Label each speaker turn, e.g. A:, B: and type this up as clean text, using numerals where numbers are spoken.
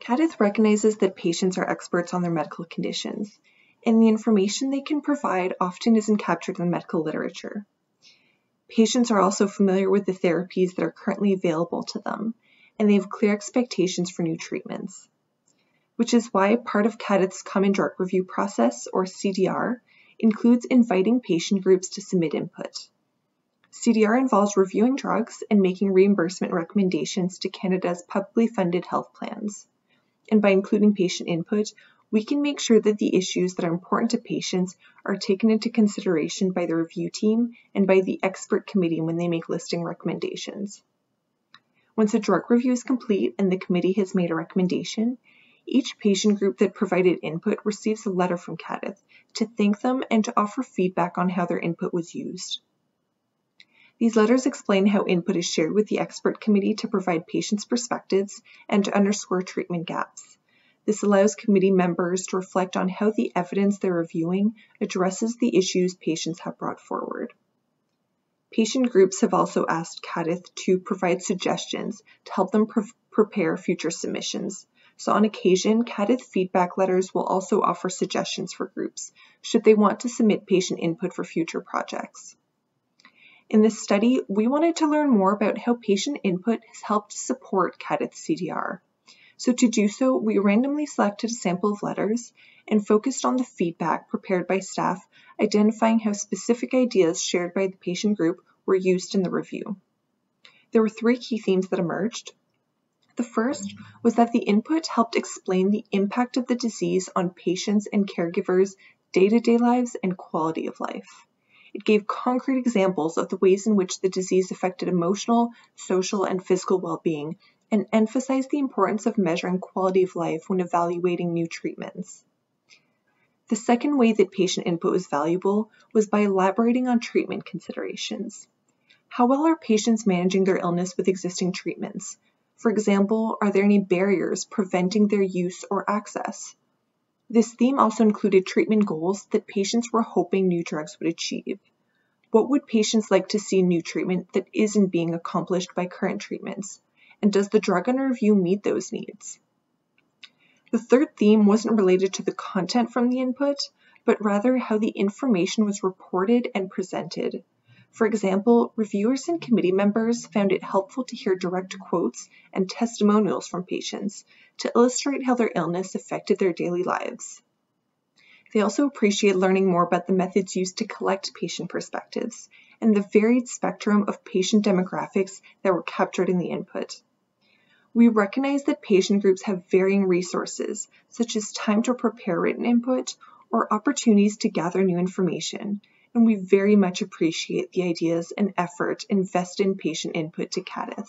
A: CADTH recognizes that patients are experts on their medical conditions, and the information they can provide often isn't captured in the medical literature. Patients are also familiar with the therapies that are currently available to them, and they have clear expectations for new treatments, which is why part of CADTH's Common Drug Review process, or CDR, includes inviting patient groups to submit input. CDR involves reviewing drugs and making reimbursement recommendations to Canada's publicly funded health plans. And by including patient input, we can make sure that the issues that are important to patients are taken into consideration by the review team and by the expert committee when they make listing recommendations. Once a drug review is complete and the committee has made a recommendation, each patient group that provided input receives a letter from CADTH to thank them and to offer feedback on how their input was used. These letters explain how input is shared with the expert committee to provide patients' perspectives and to underscore treatment gaps. This allows committee members to reflect on how the evidence they're reviewing addresses the issues patients have brought forward. Patient groups have also asked CADTH to provide suggestions to help them prepare future submissions. So on occasion, CADTH feedback letters will also offer suggestions for groups, should they want to submit patient input for future projects. In this study, we wanted to learn more about how patient input has helped support CADTH CDR. So to do so, we randomly selected a sample of letters and focused on the feedback prepared by staff, identifying how specific ideas shared by the patient group were used in the review. There were 3 key themes that emerged. The first was that the input helped explain the impact of the disease on patients' and caregivers' day-to-day lives and quality of life. It gave concrete examples of the ways in which the disease affected emotional, social, and physical well-being, and emphasized the importance of measuring quality of life when evaluating new treatments. The second way that patient input was valuable was by elaborating on treatment considerations. How well are patients managing their illness with existing treatments? For example, are there any barriers preventing their use or access? This theme also included treatment goals that patients were hoping new drugs would achieve. What would patients like to see in new treatment that isn't being accomplished by current treatments? And does the drug under review meet those needs? The third theme wasn't related to the content from the input, but rather how the information was reported and presented. For example, reviewers and committee members found it helpful to hear direct quotes and testimonials from patients to illustrate how their illness affected their daily lives. They also appreciate learning more about the methods used to collect patient perspectives and the varied spectrum of patient demographics that were captured in the input. We recognize that patient groups have varying resources, such as time to prepare written input or opportunities to gather new information, and we very much appreciate the ideas and effort invested in patient input to CADTH.